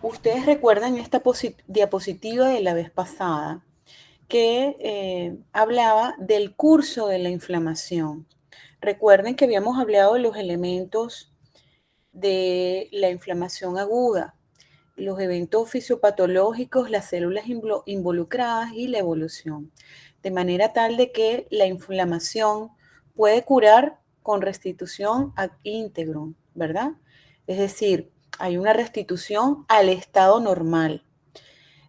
Ustedes recuerdan esta diapositiva de la vez pasada que hablaba del curso de la inflamación. Recuerden que habíamos hablado de los elementos de la inflamación aguda, los eventos fisiopatológicos, las células involucradas y la evolución, de manera tal de que la inflamación puede curar con restitución ad integrum, ¿verdad? Es decir, hay una restitución al estado normal,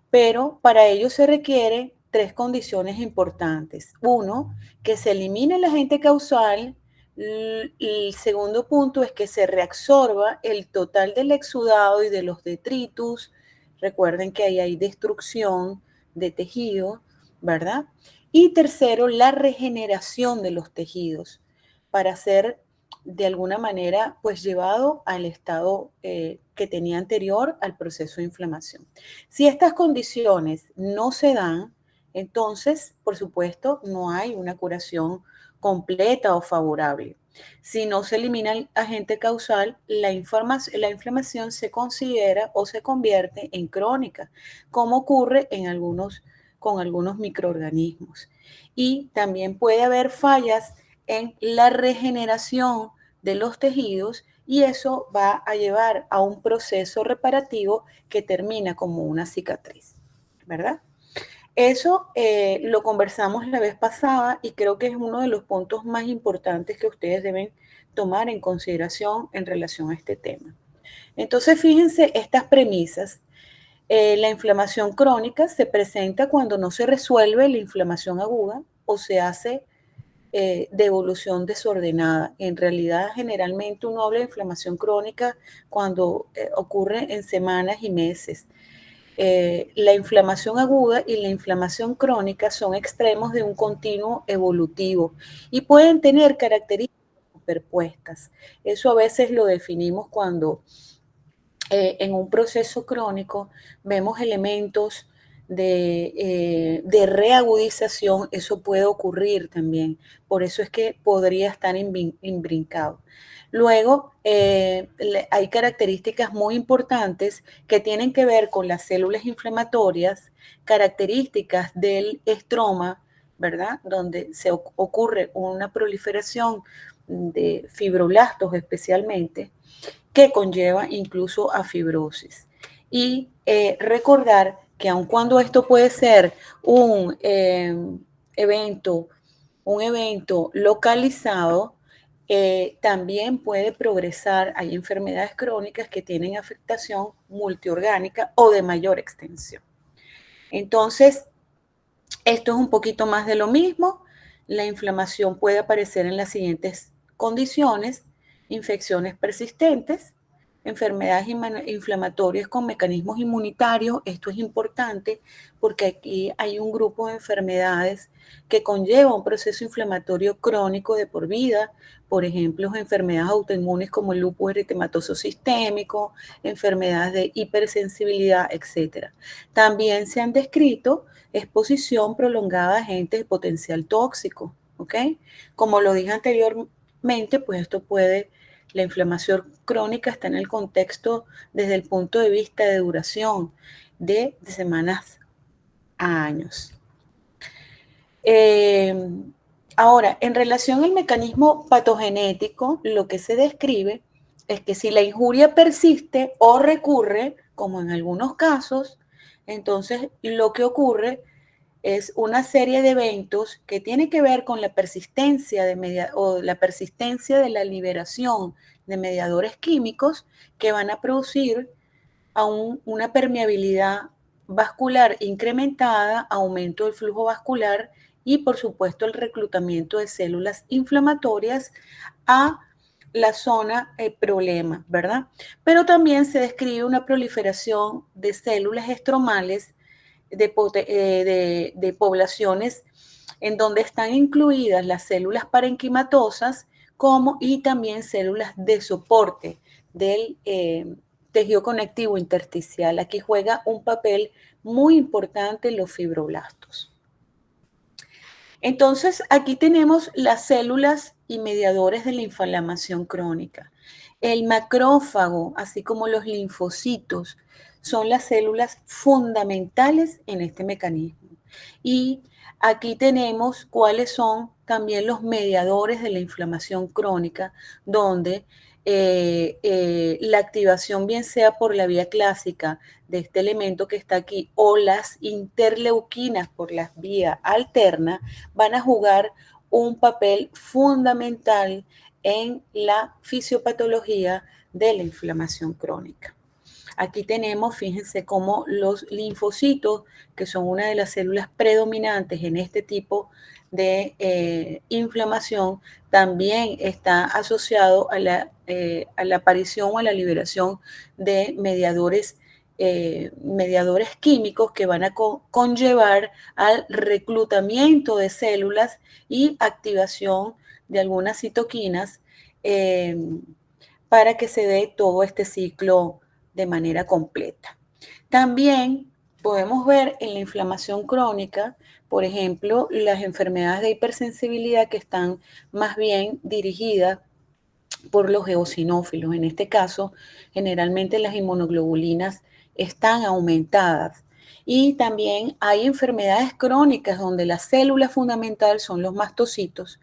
pero para ello se requiere tres condiciones importantes. Uno, que se elimine el agente causal. El segundo punto es que se reabsorba el total del exudado y de los detritus. Recuerden que ahí hay destrucción de tejido, ¿verdad? Y tercero, la regeneración de los tejidos para ser de alguna manera pues llevado al estado que tenía anterior al proceso de inflamación. Si estas condiciones no se dan, entonces, por supuesto, no hay una curación completa o favorable. Si no se elimina el agente causal, la inflamación se considera o se convierte en crónica, como ocurre con algunos microorganismos. Y también puede haber fallas en la regeneración de los tejidos y eso va a llevar a un proceso reparativo que termina como una cicatriz, ¿verdad? Eso lo conversamos la vez pasada y creo que es uno de los puntos más importantes que ustedes deben tomar en consideración en relación a este tema. Entonces, fíjense estas premisas. La inflamación crónica se presenta cuando no se resuelve la inflamación aguda o se hace de evolución desordenada. En realidad, generalmente uno habla de inflamación crónica cuando ocurre en semanas y meses. La inflamación aguda y la inflamación crónica son extremos de un continuo evolutivo y pueden tener características superpuestas. Eso a veces lo definimos cuando en un proceso crónico vemos elementos de reagudización, eso puede ocurrir también. Por eso es que podría estar imbrincado. Luego, hay características muy importantes que tienen que ver con las células inflamatorias, características del estroma, ¿verdad? Donde se ocurre una proliferación de fibroblastos especialmente, que conlleva incluso a fibrosis. Y recordar que aun cuando esto puede ser un evento localizado, también puede progresar. Hay enfermedades crónicas que tienen afectación multiorgánica o de mayor extensión. Entonces, esto es un poquito más de lo mismo. La inflamación puede aparecer en las siguientes condiciones: infecciones persistentes, enfermedades inflamatorias con mecanismos inmunitarios. Esto es importante porque aquí hay un grupo de enfermedades que conlleva un proceso inflamatorio crónico de por vida. Por ejemplo, enfermedades autoinmunes como el lupus eritematoso sistémico, enfermedades de hipersensibilidad, etc. También se han descrito exposición prolongada a agentes de potencial tóxico, ¿ok? Como lo dije anteriormente, pues esto puede, la inflamación crónica está en el contexto desde el punto de vista de duración de semanas a años. Ahora, en relación al mecanismo patogenético, lo que se describe es que si la injuria persiste o recurre, como en algunos casos, entonces lo que ocurre es una serie de eventos que tienen que ver con la persistencia la persistencia de la liberación de mediadores químicos que van a producir una permeabilidad vascular incrementada, aumento del flujo vascular y, por supuesto, el reclutamiento de células inflamatorias a la zona problema, ¿verdad? Pero también se describe una proliferación de células estromales de poblaciones en donde están incluidas las células parenquimatosas y también células de soporte del tejido conectivo intersticial. Aquí juega un papel muy importante los fibroblastos. Entonces, aquí tenemos las células y mediadores de la inflamación crónica. El macrófago, así como los linfocitos, son las células fundamentales en este mecanismo. Y aquí tenemos cuáles son también los mediadores de la inflamación crónica, donde la activación, bien sea por la vía clásica de este elemento que está aquí o las interleuquinas por la vía alterna, van a jugar un papel fundamental en la fisiopatología de la inflamación crónica. Aquí tenemos, fíjense cómo los linfocitos, que son una de las células predominantes en este tipo de inflamación, también está asociado a la aparición o a la liberación de mediadores químicos que van a conllevar al reclutamiento de células y activación de algunas citoquinas eh, para que se dé todo este ciclo de manera completa. También podemos ver en la inflamación crónica, por ejemplo, las enfermedades de hipersensibilidad que están más bien dirigidas por los eosinófilos. En este caso, generalmente las inmunoglobulinas están aumentadas. Y también hay enfermedades crónicas donde la célula fundamental son los mastocitos,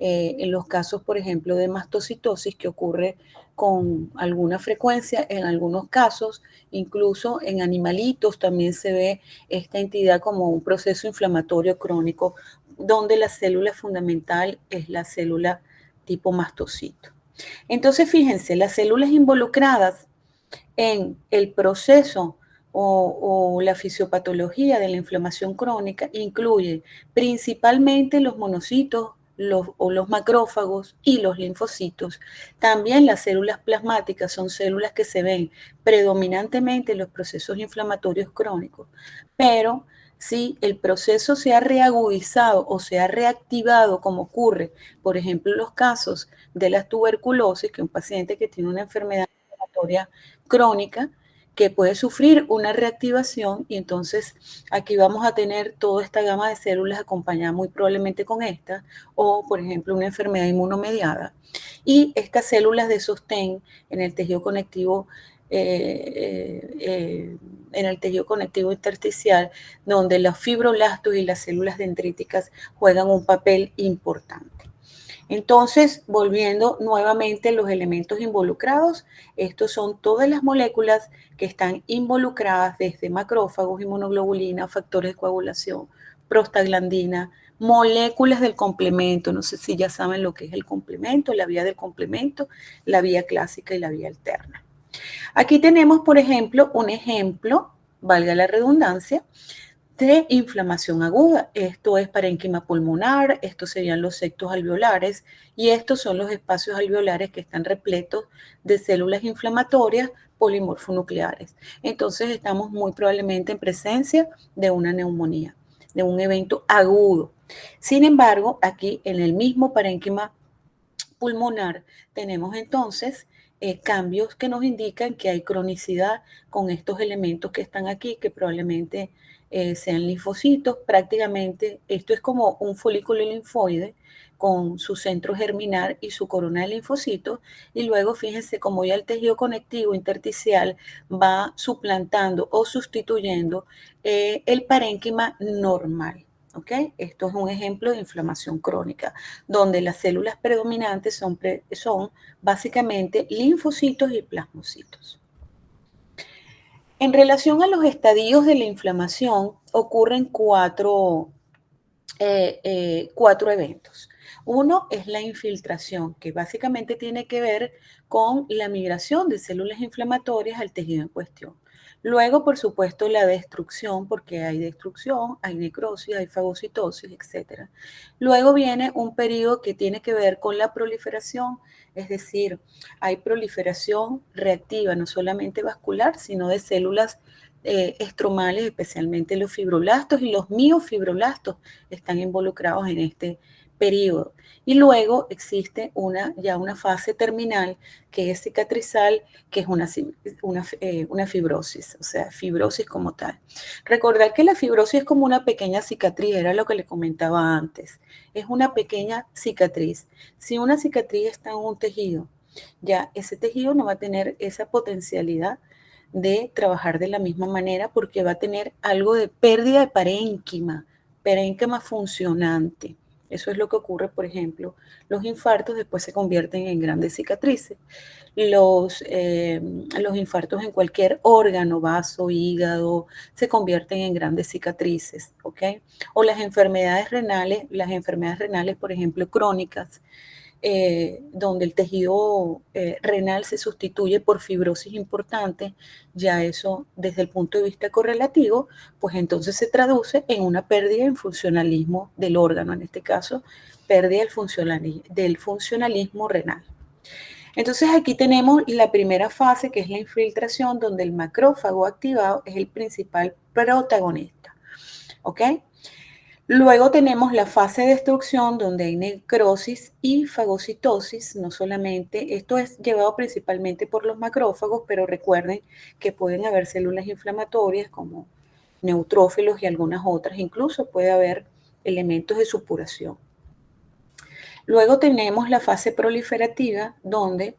en los casos, por ejemplo, de mastocitosis que ocurre con alguna frecuencia, en algunos casos, incluso en animalitos también se ve esta entidad como un proceso inflamatorio crónico, donde la célula fundamental es la célula tipo mastocito. Entonces, fíjense, las células involucradas en el proceso o la fisiopatología de la inflamación crónica incluye principalmente los monocitos o los macrófagos y los linfocitos. También las células plasmáticas son células que se ven predominantemente en los procesos inflamatorios crónicos, pero si el proceso se ha reagudizado o se ha reactivado, como ocurre, por ejemplo, en los casos de la tuberculosis, que un paciente que tiene una enfermedad inflamatoria crónica que puede sufrir una reactivación, y entonces aquí vamos a tener toda esta gama de células acompañada muy probablemente con esta, o por ejemplo una enfermedad inmunomediada. Y estas células de sostén en el tejido conectivo en el tejido conectivo intersticial, donde los fibroblastos y las células dendríticas juegan un papel importante. Entonces, volviendo nuevamente a los elementos involucrados, estos son todas las moléculas que están involucradas desde macrófagos, inmunoglobulina, factores de coagulación, prostaglandina, moléculas del complemento. No sé si ya saben lo que es el complemento, la vía del complemento, la vía clásica y la vía alterna. Aquí tenemos, por ejemplo, un ejemplo, valga la redundancia, de inflamación aguda. Esto es parénquima pulmonar, estos serían los septos alveolares y estos son los espacios alveolares que están repletos de células inflamatorias polimorfonucleares. Entonces estamos muy probablemente en presencia de una neumonía, de un evento agudo. Sin embargo, aquí en el mismo parénquima pulmonar tenemos entonces cambios que nos indican que hay cronicidad con estos elementos que están aquí, que probablemente sean linfocitos. Prácticamente esto es como un folículo linfoide con su centro germinal y su corona de linfocitos, y luego fíjense cómo ya el tejido conectivo intersticial va suplantando o sustituyendo el parénquima normal. ¿Okay? Esto es un ejemplo de inflamación crónica, donde las células predominantes son básicamente linfocitos y plasmocitos. En relación a los estadios de la inflamación, ocurren cuatro eventos. Uno es la infiltración, que básicamente tiene que ver con la migración de células inflamatorias al tejido en cuestión. Luego, por supuesto, la destrucción, porque hay destrucción, hay necrosis, hay fagocitosis, etc. Luego viene un periodo que tiene que ver con la proliferación, es decir, hay proliferación reactiva, no solamente vascular, sino de células estromales, especialmente los fibroblastos, y los miofibroblastos están involucrados en este periodo. Y luego existe ya una fase terminal que es cicatrizal, que es una fibrosis, o sea, fibrosis como tal. Recordar que la fibrosis es como una pequeña cicatriz, era lo que le comentaba antes. Es una pequeña cicatriz. Si una cicatriz está en un tejido ya ese tejido no va a tener esa potencialidad de trabajar de la misma manera porque va a tener algo de pérdida de parénquima funcionante. Eso es lo que ocurre, por ejemplo, los infartos después se convierten en grandes cicatrices. Los infartos en cualquier órgano, vaso, hígado, se convierten en grandes cicatrices, ¿ok? O las enfermedades renales, por ejemplo, crónicas, donde el tejido renal se sustituye por fibrosis importante, ya eso desde el punto de vista correlativo, pues entonces se traduce en una pérdida en funcionalismo del órgano, en este caso, pérdida del funcionalismo renal. Entonces aquí tenemos la primera fase, que es la infiltración, donde el macrófago activado es el principal protagonista, ¿ok? Luego tenemos la fase de destrucción, donde hay necrosis y fagocitosis, no solamente, esto es llevado principalmente por los macrófagos, pero recuerden que pueden haber células inflamatorias como neutrófilos y algunas otras, incluso puede haber elementos de supuración. Luego tenemos la fase proliferativa, donde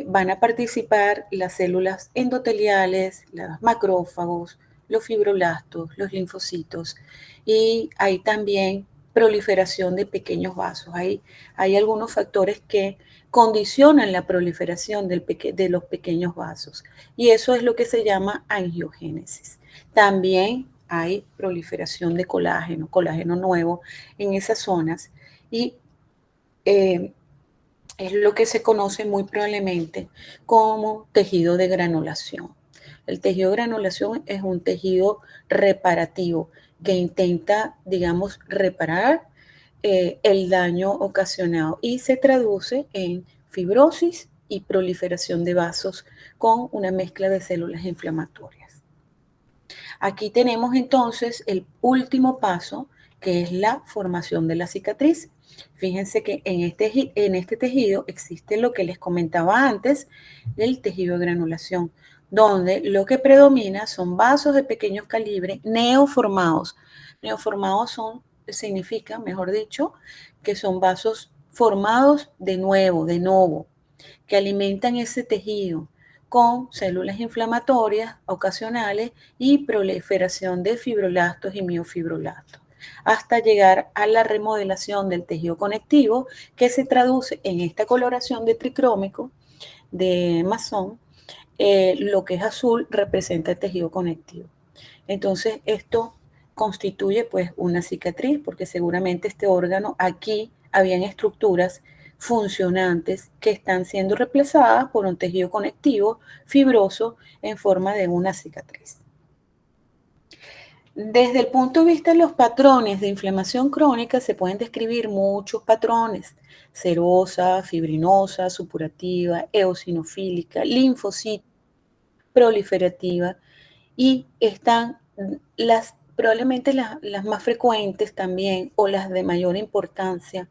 van a participar las células endoteliales, los macrófagos, los fibroblastos, los linfocitos, y hay también proliferación de pequeños vasos. Hay algunos factores que condicionan la proliferación de los pequeños vasos, y eso es lo que se llama angiogénesis. También hay proliferación de colágeno nuevo en esas zonas, y es lo que se conoce muy probablemente como tejido de granulación. El tejido de granulación es un tejido reparativo que intenta, digamos, reparar el daño ocasionado y se traduce en fibrosis y proliferación de vasos con una mezcla de células inflamatorias. Aquí tenemos entonces el último paso, que es la formación de la cicatriz. Fíjense que en este tejido existe lo que les comentaba antes, el tejido de granulación, donde lo que predomina son vasos de pequeños calibre neoformados. Neoformados significa, mejor dicho, que son vasos formados de novo, que alimentan ese tejido con células inflamatorias ocasionales y proliferación de fibroblastos y miofibroblastos, hasta llegar a la remodelación del tejido conectivo, que se traduce en esta coloración de tricrómico de Masson. Lo que es azul representa el tejido conectivo. Entonces, esto constituye pues una cicatriz, porque seguramente este órgano, aquí habían estructuras funcionantes que están siendo reemplazadas por un tejido conectivo fibroso en forma de una cicatriz. Desde el punto de vista de los patrones de inflamación crónica, se pueden describir muchos patrones: serosa, fibrinosa, supurativa, eosinofílica, linfocítica, proliferativa, y están probablemente las más frecuentes también, o las de mayor importancia,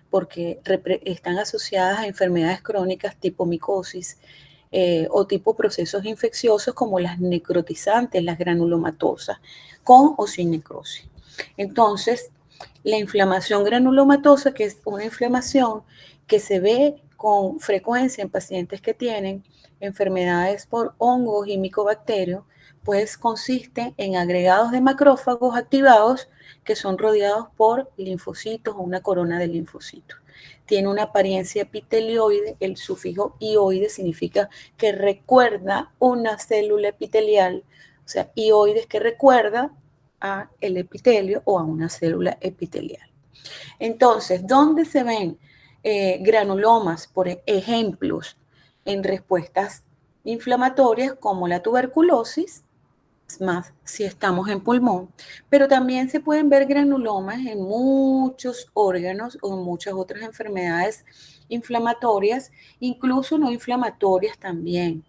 porque están asociadas a enfermedades crónicas tipo micosis o tipo procesos infecciosos como las necrotizantes, las granulomatosas, con o sin necrosis. Entonces, la inflamación granulomatosa, que es una inflamación que se ve con frecuencia en pacientes que tienen enfermedades por hongos y micobacterios, pues consiste en agregados de macrófagos activados que son rodeados por linfocitos o una corona de linfocitos. Tiene una apariencia epitelioide, el sufijo ioide significa que recuerda una célula epitelial, o sea, ioides, que recuerda a el epitelio o a una célula epitelial. Entonces, ¿dónde se ven granulomas, por ejemplos, en respuestas inflamatorias como la tuberculosis? Más si estamos en pulmón, pero también se pueden ver granulomas en muchos órganos o en muchas otras enfermedades inflamatorias, incluso no inflamatorias también.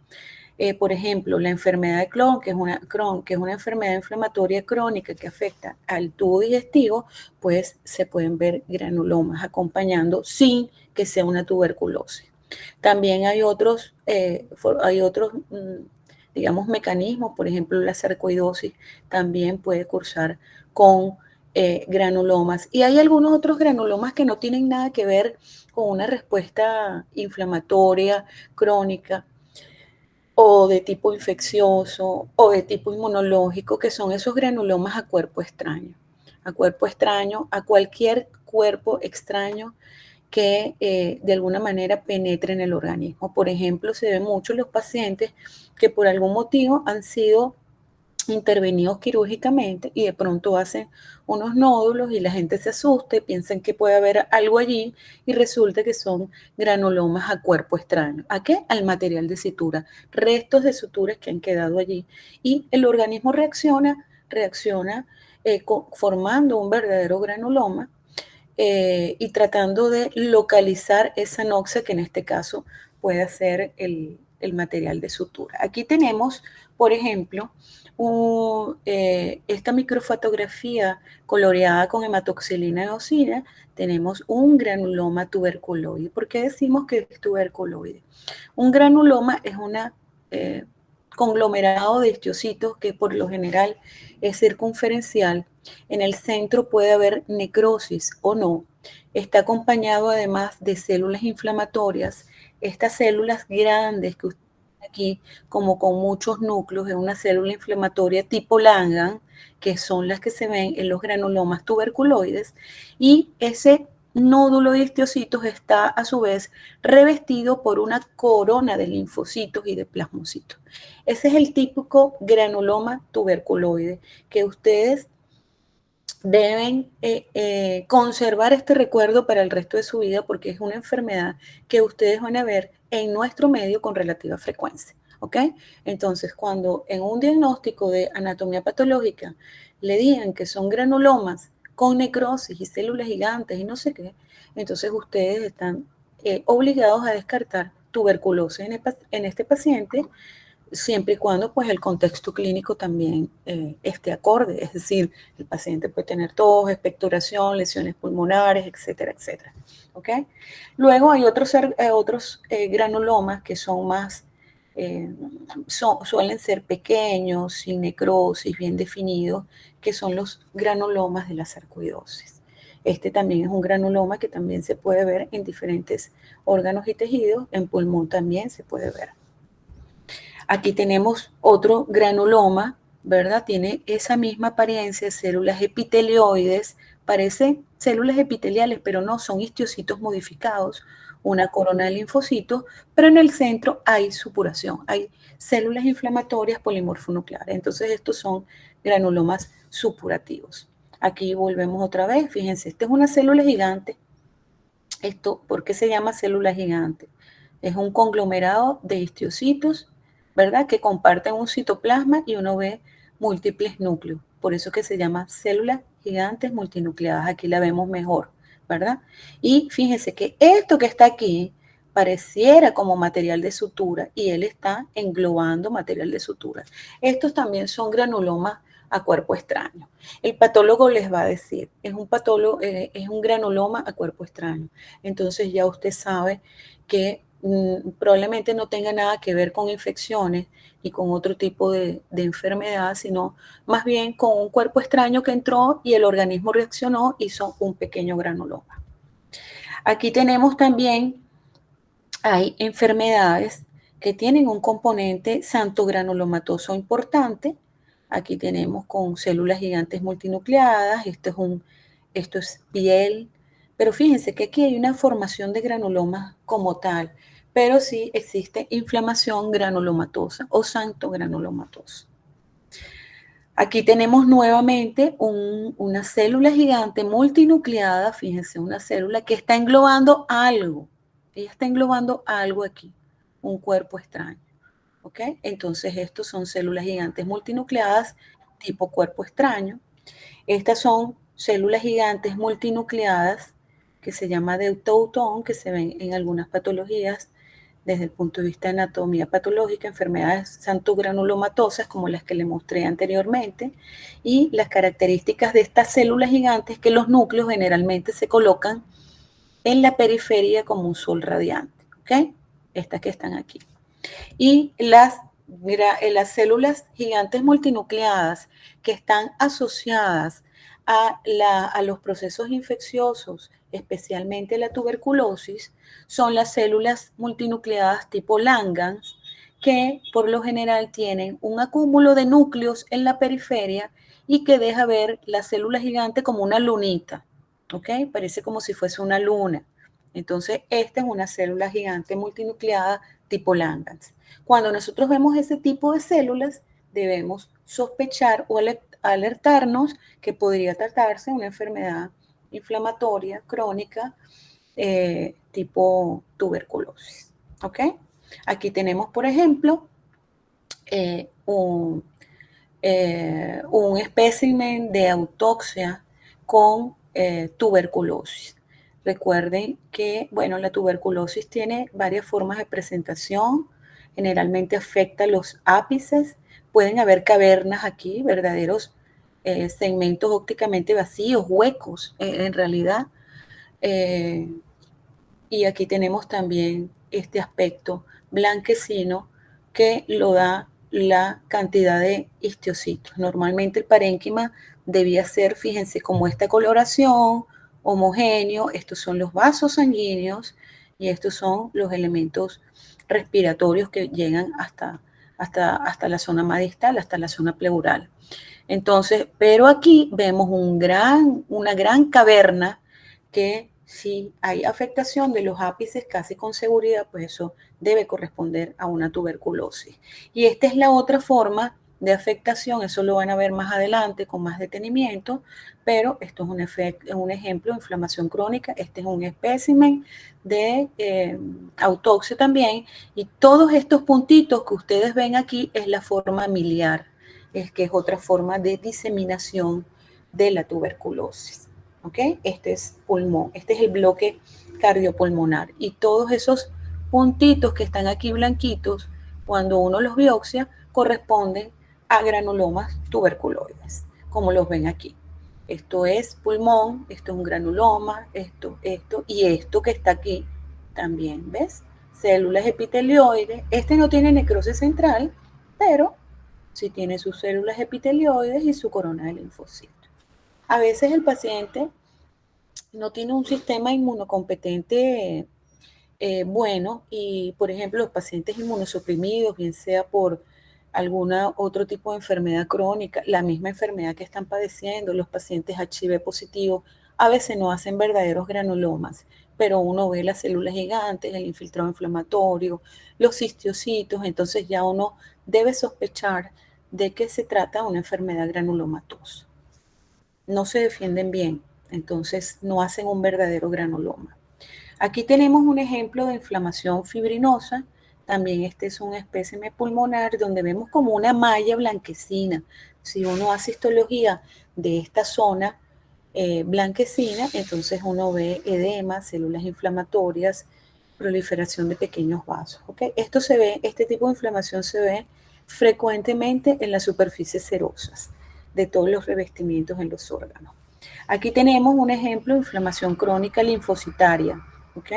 Por ejemplo, la enfermedad de Crohn, que es una enfermedad inflamatoria crónica que afecta al tubo digestivo, pues se pueden ver granulomas acompañando sin que sea una tuberculosis. También hay otros digamos, mecanismos, por ejemplo, la sarcoidosis también puede cursar con granulomas. Y hay algunos otros granulomas que no tienen nada que ver con una respuesta inflamatoria crónica o de tipo infeccioso o de tipo inmunológico, que son esos granulomas a cuerpo extraño. A cuerpo extraño, a cualquier cuerpo extraño que de alguna manera penetre en el organismo. Por ejemplo, se ve mucho en los pacientes que por algún motivo han sido intervenidos quirúrgicamente y de pronto hacen unos nódulos y la gente se asusta y piensan que puede haber algo allí y resulta que son granulomas a cuerpo extraño. ¿A qué? Al material de sutura, restos de suturas que han quedado allí. Y el organismo reacciona formando un verdadero granuloma y tratando de localizar esa noxa que en este caso puede ser el material de sutura. Aquí tenemos, por ejemplo, esta microfotografía coloreada con hematoxilina eosina, tenemos un granuloma tuberculoide. ¿Por qué decimos que es tuberculoide? Un granuloma es un conglomerado de histocitos que por lo general es circunferencial. En el centro puede haber necrosis o no. Está acompañado además de células inflamatorias. Estas células grandes que usted ve aquí, como con muchos núcleos, es una célula inflamatoria tipo Langhans, que son las que se ven en los granulomas tuberculoides. Y ese nódulo de histocitos está a su vez revestido por una corona de linfocitos y de plasmocitos. Ese es el típico granuloma tuberculoide que ustedes deben conservar este recuerdo para el resto de su vida porque es una enfermedad que ustedes van a ver en nuestro medio con relativa frecuencia. ¿Ok? Entonces, cuando en un diagnóstico de anatomía patológica le digan que son granulomas con necrosis y células gigantes y no sé qué, entonces ustedes están obligados a descartar tuberculosis en este paciente siempre y cuando pues el contexto clínico también esté acorde, es decir, el paciente puede tener tos, expectoración, lesiones pulmonares, etcétera, etcétera. ¿Ok? Luego hay otros granulomas que son más, suelen ser pequeños, sin necrosis, bien definidos, que son los granulomas de la sarcoidosis. Este también es un granuloma que también se puede ver en diferentes órganos y tejidos, en pulmón también se puede ver. Aquí tenemos otro granuloma, ¿verdad? Tiene esa misma apariencia, células epitelioides, parecen células epiteliales, pero no, son histocitos modificados, una corona de linfocitos, pero en el centro hay supuración, hay células inflamatorias polimorfonucleares. Entonces estos son granulomas supurativos. Aquí volvemos otra vez, fíjense, esta es una célula gigante. Esto, ¿por qué se llama célula gigante? Es un conglomerado de histocitos, ¿verdad? Que comparten un citoplasma y uno ve múltiples núcleos. Por eso que se llama células gigantes multinucleadas. Aquí la vemos mejor, ¿verdad? Y fíjense que esto que está aquí pareciera como material de sutura y él está englobando material de sutura. Estos también son granulomas a cuerpo extraño. El patólogo les va a decir, es un granuloma a cuerpo extraño. Entonces ya usted sabe que probablemente no tenga nada que ver con infecciones y con otro tipo de enfermedad, sino más bien con un cuerpo extraño que entró y el organismo reaccionó y hizo un pequeño granuloma. Aquí tenemos también, hay enfermedades que tienen un componente santogranulomatoso importante. Aquí tenemos con células gigantes multinucleadas, esto es piel, pero fíjense que aquí hay una formación de granulomas como tal, pero sí existe inflamación granulomatosa o santogranulomatosa. Aquí tenemos nuevamente una célula gigante multinucleada, fíjense, una célula que está englobando algo. Ella está englobando algo aquí, un cuerpo extraño. ¿Ok? Entonces, estos son células gigantes multinucleadas tipo cuerpo extraño. Estas son células gigantes multinucleadas que se llama deuteutón, que se ven en algunas patologías desde el punto de vista de anatomía patológica, enfermedades santogranulomatosas como las que le mostré anteriormente, y las características de estas células gigantes que los núcleos generalmente se colocan en la periferia como un sol radiante, ¿ok? Estas que están aquí. Y las células gigantes multinucleadas que están asociadas a los procesos infecciosos, especialmente la tuberculosis, son las células multinucleadas tipo Langhans, que por lo general tienen un acúmulo de núcleos en la periferia y que deja ver la célula gigante como una lunita, ¿ok? Parece como si fuese una luna. Entonces, esta es una célula gigante multinucleada tipo Langhans. Cuando nosotros vemos ese tipo de células, debemos sospechar o alertarnos que podría tratarse de una enfermedad inflamatoria crónica tipo tuberculosis. ¿Ok? Aquí tenemos, por ejemplo, un espécimen de autopsia con tuberculosis. Recuerden que, bueno, la tuberculosis tiene varias formas de presentación, generalmente afecta los ápices, pueden haber cavernas aquí, verdaderos segmentos ópticamente vacíos, huecos en realidad. Eh, y aquí tenemos también este aspecto blanquecino que lo da la cantidad de histocitos. Normalmente el parénquima debía ser, fíjense, como esta coloración, homogéneo. Estos son los vasos sanguíneos y estos son los elementos respiratorios que llegan hasta la zona más distal, hasta la zona pleural. Entonces, pero aquí vemos una gran caverna que si hay afectación de los ápices casi con seguridad, pues eso debe corresponder a una tuberculosis. Y esta es la otra forma de afectación, eso lo van a ver más adelante con más detenimiento, pero esto es un ejemplo de inflamación crónica, este es un espécimen de autopsia también, y todos estos puntitos que ustedes ven aquí es la forma miliar, es que es otra forma de diseminación de la tuberculosis. ¿Ok? Este es pulmón, este es el bloque cardiopulmonar. Y todos esos puntitos que están aquí blanquitos, cuando uno los biopsia, corresponden a granulomas tuberculoides, como los ven aquí. Esto es pulmón, esto es un granuloma, esto, y esto que está aquí también, ¿ves? Células epitelioides. Este no tiene necrosis central, pero sí tiene sus células epitelioides y su corona de linfocitos. A veces el paciente no tiene un sistema inmunocompetente bueno y, por ejemplo, los pacientes inmunosuprimidos, bien sea por alguna otro tipo de enfermedad crónica, la misma enfermedad que están padeciendo, los pacientes HIV positivos, a veces no hacen verdaderos granulomas, pero uno ve las células gigantes, el infiltrado inflamatorio, los histocitos, entonces ya uno debe sospechar de que se trata de una enfermedad granulomatosa. No se defienden bien, entonces no hacen un verdadero granuloma. Aquí tenemos un ejemplo de inflamación fibrinosa. También este es un espécimen pulmonar donde vemos como una malla blanquecina. Si uno hace histología de esta zona blanquecina, entonces uno ve edema, células inflamatorias, proliferación de pequeños vasos. ¿Okay? Esto se ve, este tipo de inflamación se ve frecuentemente en las superficies serosas de todos los revestimientos en los órganos. Aquí tenemos un ejemplo de inflamación crónica linfocitaria. ¿Ok?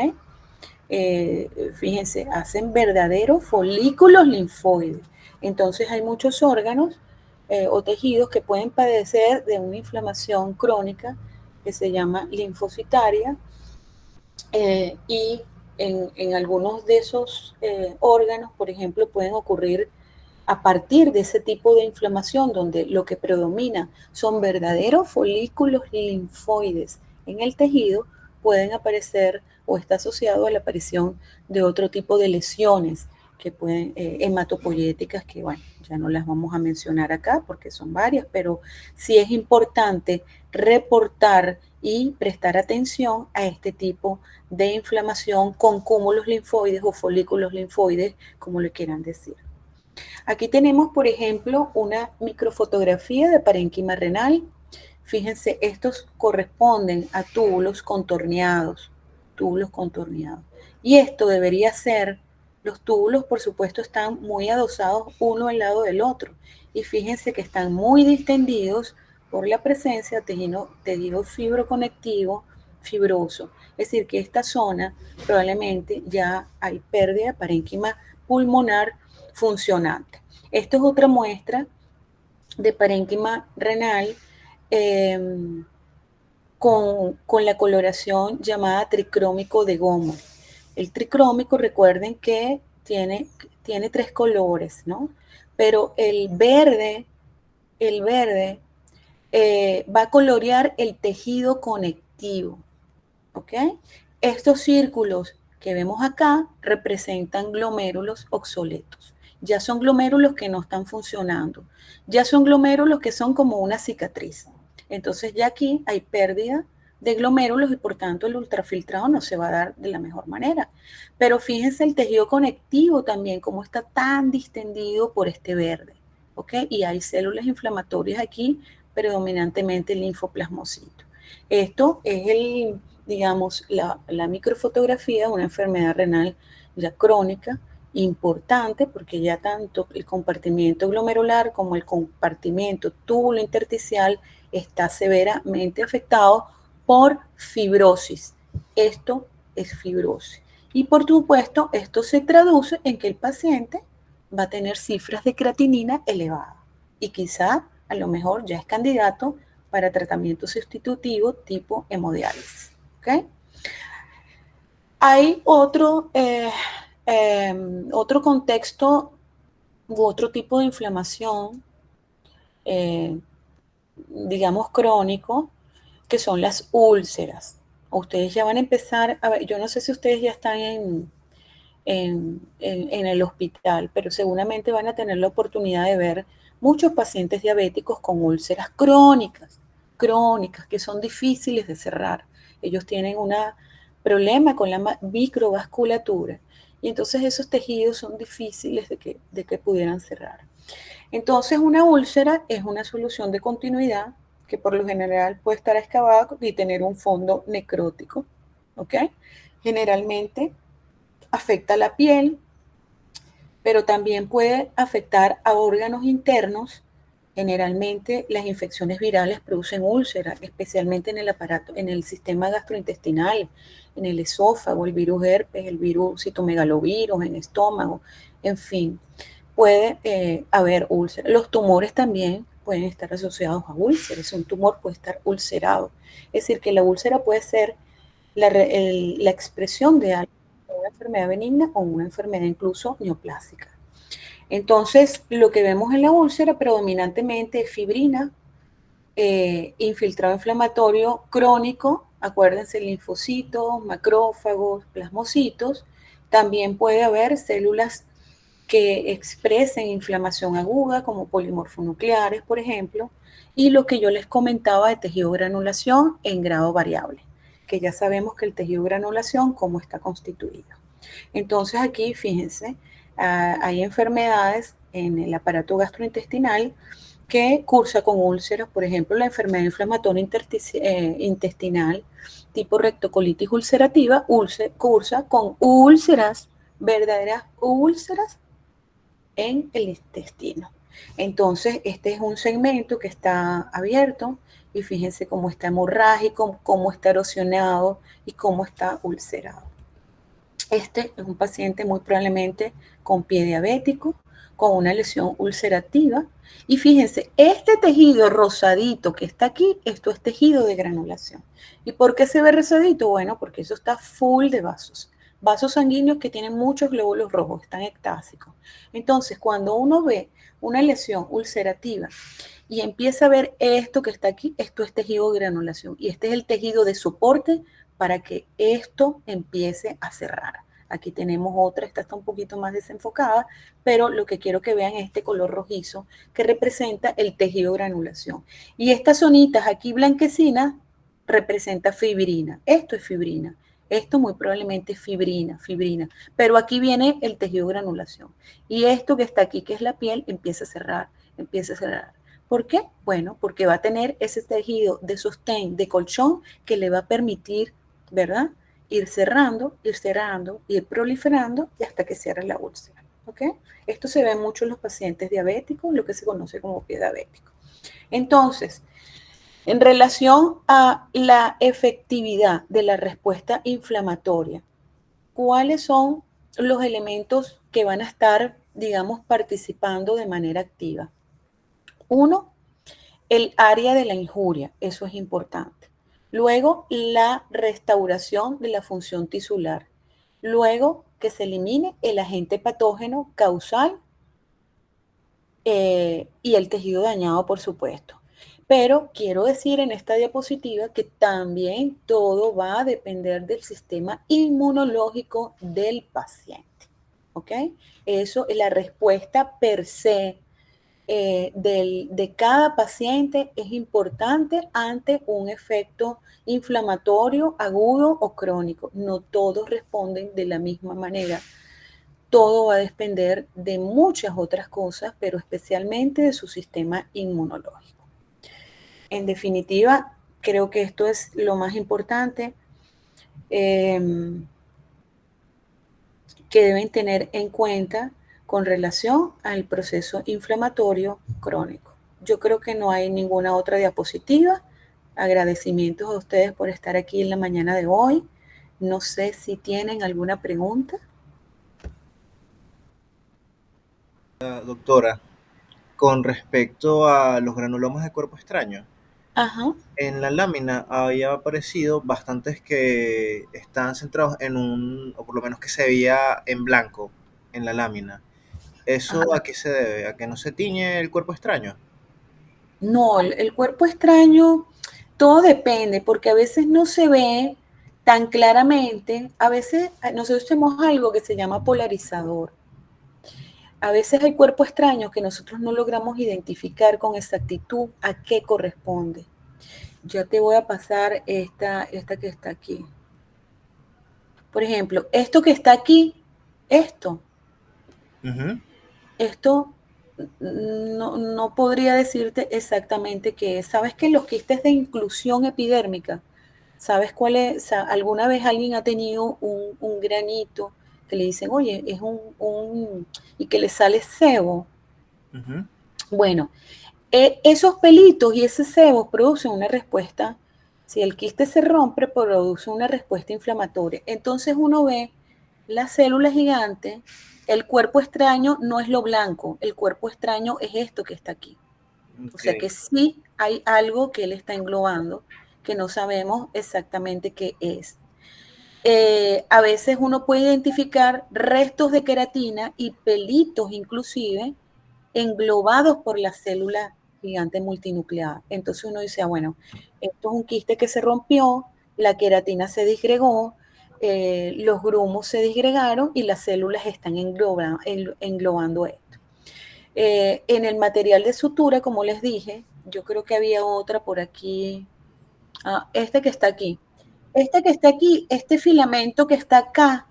Fíjense, hacen verdaderos folículos linfoides. Entonces hay muchos órganos o tejidos que pueden padecer de una inflamación crónica que se llama linfocitaria y en algunos de esos órganos, por ejemplo, pueden ocurrir a partir de ese tipo de inflamación donde lo que predomina son verdaderos folículos linfoides en el tejido, pueden aparecer o está asociado a la aparición de otro tipo de lesiones que pueden, hematopoyéticas, que bueno, ya no las vamos a mencionar acá porque son varias, pero sí es importante reportar y prestar atención a este tipo de inflamación con cúmulos linfoides o folículos linfoides, como le quieran decir. Aquí tenemos, por ejemplo, una microfotografía de parénquima renal. Fíjense, estos corresponden a túbulos contorneados, túbulos contorneados. Y esto debería ser, los túbulos por supuesto están muy adosados uno al lado del otro. Y fíjense que están muy distendidos por la presencia de tejido fibroconectivo fibroso. Es decir, que esta zona probablemente ya hay pérdida de parénquima pulmonar funcionante. Esto es otra muestra de parénquima renal con la coloración llamada tricrómico de goma. El tricrómico, recuerden que tiene 3 colores, ¿no? Pero el verde va a colorear el tejido conectivo, ¿ok? Estos círculos que vemos acá representan glomérulos obsoletos. Ya son glomérulos que no están funcionando. Ya son glomérulos que son como una cicatriz. Entonces ya aquí hay pérdida de glomérulos y por tanto el ultrafiltrado no se va a dar de la mejor manera. Pero fíjense el tejido conectivo también, cómo está tan distendido por este verde, ¿ok? Y hay células inflamatorias aquí, predominantemente el linfoplasmocito. Esto es digamos, la microfotografía de una enfermedad renal ya crónica, importante, porque ya tanto el compartimiento glomerular como el compartimiento túbulo intersticial está severamente afectado por fibrosis. Esto es fibrosis. Y por supuesto, esto se traduce en que el paciente va a tener cifras de creatinina elevadas y quizá a lo mejor ya es candidato para tratamiento sustitutivo tipo hemodiálisis. ¿Okay? Hay otro contexto u otro tipo de inflamación, eh, digamos crónico, que son las úlceras. Ustedes ya van a empezar, a ver, yo no sé si ustedes ya están en el hospital, pero seguramente van a tener la oportunidad de ver muchos pacientes diabéticos con úlceras crónicas, que son difíciles de cerrar. Ellos tienen un problema con la microvasculatura y entonces esos tejidos son difíciles de que pudieran cerrar. Entonces una úlcera es una solución de continuidad que por lo general puede estar excavada y tener un fondo necrótico, ¿ok? Generalmente afecta la piel, pero también puede afectar a órganos internos. Generalmente las infecciones virales producen úlceras, especialmente en el aparato, en el sistema gastrointestinal, en el esófago, el virus herpes, el virus citomegalovirus, en el estómago, en fin, puede haber úlceras. Los tumores también pueden estar asociados a úlceras. Un tumor puede estar ulcerado. Es decir, que la úlcera puede ser la expresión de algo, una enfermedad benigna o una enfermedad incluso neoplásica. Entonces, lo que vemos en la úlcera predominantemente es fibrina, infiltrado inflamatorio crónico, acuérdense, linfocitos, macrófagos, plasmocitos. También puede haber células que expresen inflamación aguda, como polimorfonucleares, por ejemplo, y lo que yo les comentaba de tejido granulación en grado variable, que ya sabemos que el tejido granulación, cómo está constituido. Entonces aquí, fíjense, hay enfermedades en el aparato gastrointestinal que cursa con úlceras, por ejemplo, la enfermedad inflamatoria intestinal tipo rectocolitis ulcerativa cursa con úlceras, verdaderas úlceras en el intestino. Entonces, este es un segmento que está abierto y fíjense cómo está hemorrágico, cómo está erosionado y cómo está ulcerado. Este es un paciente muy probablemente con pie diabético, con una lesión ulcerativa. Y fíjense, este tejido rosadito que está aquí, esto es tejido de granulación. ¿Y por qué se ve rosadito? Bueno, porque eso está full de vasos. Vasos sanguíneos que tienen muchos glóbulos rojos, están ectásicos. Entonces, cuando uno ve una lesión ulcerativa y empieza a ver esto que está aquí, esto es tejido de granulación. Y este es el tejido de soporte para que esto empiece a cerrar. Aquí tenemos otra, esta está un poquito más desenfocada, pero lo que quiero que vean es este color rojizo que representa el tejido de granulación. Y estas zonitas aquí blanquecinas representa fibrina. Esto es fibrina. Esto muy probablemente es fibrina. Pero aquí viene el tejido de granulación. Y esto que está aquí, que es la piel, empieza a cerrar, empieza a cerrar. ¿Por qué? Bueno, porque va a tener ese tejido de sostén, de colchón, que le va a permitir, ¿verdad? Ir cerrando, ir proliferando y hasta que cierre la úlcera. ¿Ok? Esto se ve mucho en los pacientes diabéticos, lo que se conoce como pie diabético. Entonces, en relación a la efectividad de la respuesta inflamatoria, ¿cuáles son los elementos que van a estar, digamos, participando de manera activa? Uno, el área de la injuria, eso es importante. Luego, la restauración de la función tisular. Luego, que se elimine el agente patógeno causal y el tejido dañado, por supuesto. Pero quiero decir en esta diapositiva que también todo va a depender del sistema inmunológico del paciente. ¿Ok? Eso es la respuesta per se de cada paciente es importante ante un efecto inflamatorio agudo o crónico. No todos responden de la misma manera. Todo va a depender de muchas otras cosas, pero especialmente de su sistema inmunológico. En definitiva, creo que esto es lo más importante que deben tener en cuenta con relación al proceso inflamatorio crónico. Yo creo que no hay ninguna otra diapositiva. Agradecimientos a ustedes por estar aquí en la mañana de hoy. No sé si tienen alguna pregunta. Doctora, con respecto a los granulomas de cuerpo extraño, Ajá, en la lámina había aparecido bastantes que están centrados en o por lo menos que se veía en blanco en la lámina. ¿Eso ajá. a qué se debe? ¿A que no se tiñe el cuerpo extraño? No, el cuerpo extraño, todo depende, porque a veces no se ve tan claramente. A veces nosotros tenemos algo que se llama polarizador. A veces hay cuerpos extraños que nosotros no logramos identificar con exactitud a qué corresponde. Ya te voy a pasar esta que está aquí. Por ejemplo, esto que está aquí, esto, Ujú. esto no podría decirte exactamente qué es. ¿Sabes que los quistes de inclusión epidérmica? ¿Sabes cuál es? ¿Alguna vez alguien ha tenido un granito que le dicen, oye, es y que le sale sebo? Ujú. Bueno, esos pelitos y ese sebo producen una respuesta. Si el quiste se rompe, produce una respuesta inflamatoria. Entonces uno ve las células gigantes, el cuerpo extraño no es lo blanco, el cuerpo extraño es esto que está aquí. O Ok. sea que sí hay algo que él está englobando que no sabemos exactamente qué es. A veces uno puede identificar restos de queratina y pelitos inclusive englobados por la célula gigante multinucleada. Entonces uno dice, bueno, esto es un quiste que se rompió, la queratina se disgregó, los grumos se disgregaron y las células están englobando esto. En el material de sutura, como les dije, yo creo que había otra por aquí, este que está aquí. Este que está aquí, este filamento que está acá,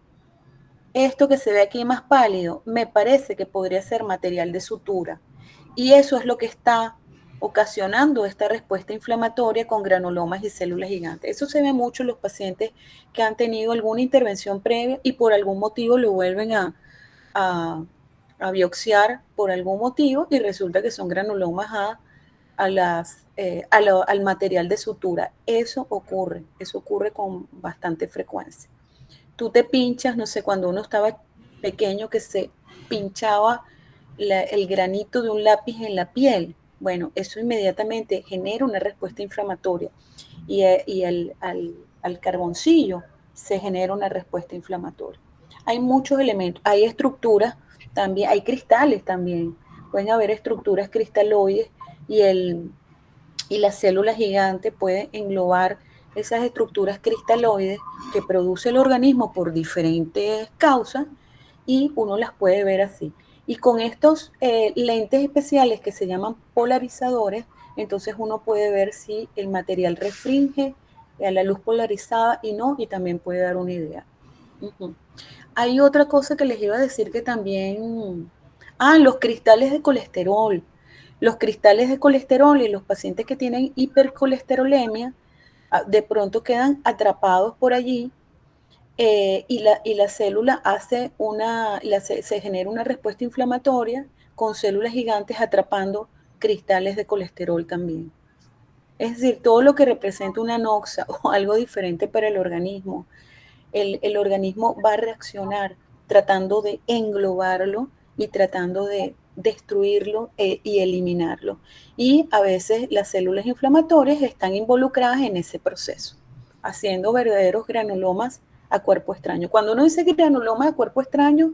esto que se ve aquí más pálido, me parece que podría ser material de sutura. Y eso es lo que está ocasionando esta respuesta inflamatoria con granulomas y células gigantes. Eso se ve mucho en los pacientes que han tenido alguna intervención previa y por algún motivo lo vuelven a, a biopsiar por algún motivo y resulta que son granulomas al material de sutura. Eso ocurre con bastante frecuencia. Tú te pinchas, no sé, cuando uno estaba pequeño que se pinchaba el granito de un lápiz en la piel. Bueno, eso inmediatamente genera una respuesta inflamatoria y al carboncillo se genera una respuesta inflamatoria. Hay muchos elementos, hay estructuras también, hay cristales también. Pueden haber estructuras cristaloides y, y la célula gigante puede englobar esas estructuras cristaloides que produce el organismo por diferentes causas y uno las puede ver así. Y con estos lentes especiales que se llaman polarizadores, entonces uno puede ver si el material restringe a la luz polarizada y no, y también puede dar una idea. Uh-huh. Hay otra cosa que les iba a decir que también, los cristales de colesterol. Los cristales de colesterol y los pacientes que tienen hipercolesterolemia, de pronto quedan atrapados por allí y la célula se genera una respuesta inflamatoria con células gigantes atrapando cristales de colesterol también. Es decir, todo lo que representa una noxa o algo diferente para el organismo, el organismo va a reaccionar tratando de englobarlo y tratando destruirlo y eliminarlo. Y a veces las células inflamatorias están involucradas en ese proceso, haciendo verdaderos granulomas a cuerpo extraño. Cuando uno dice granuloma a cuerpo extraño,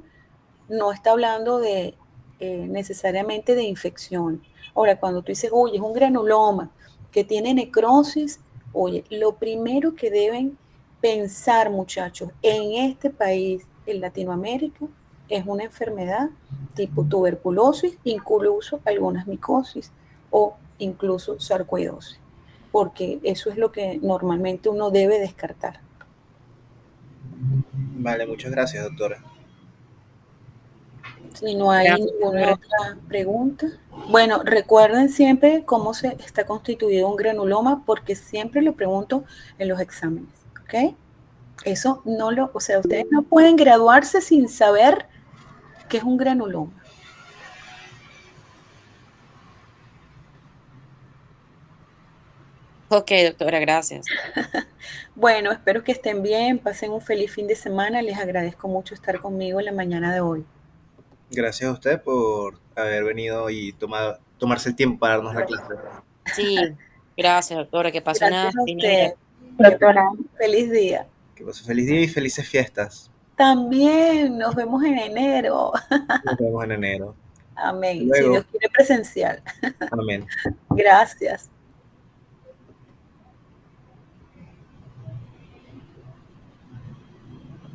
no está hablando de necesariamente de infección. Ahora, cuando tú dices, oye, es un granuloma que tiene necrosis, oye, lo primero que deben pensar, muchachos, en este país, en Latinoamérica, es una enfermedad tipo tuberculosis, incluso algunas micosis o incluso sarcoidosis, porque eso es lo que normalmente uno debe descartar. Vale, muchas gracias, doctora. Si no hay Gracias, ninguna doctora. otra pregunta. Bueno, recuerden siempre cómo se está constituido un granuloma, porque siempre lo pregunto en los exámenes, ¿ok? Eso no lo, o sea, ustedes no pueden graduarse sin saber qué es un granuloma. Ok, doctora, gracias. Bueno, espero que estén bien, pasen un feliz fin de semana. Les agradezco mucho estar conmigo en la mañana de hoy. Gracias a usted por haber venido y tomarse el tiempo para darnos la clase. Sí, gracias, doctora. Que pase una Gracias a feliz usted. Navidad. Que pasen feliz día. Que pase feliz día y felices fiestas. También nos vemos en enero. Nos vemos en enero. Hasta Amén. Si Dios luego. quiere presencial. Amén. Gracias.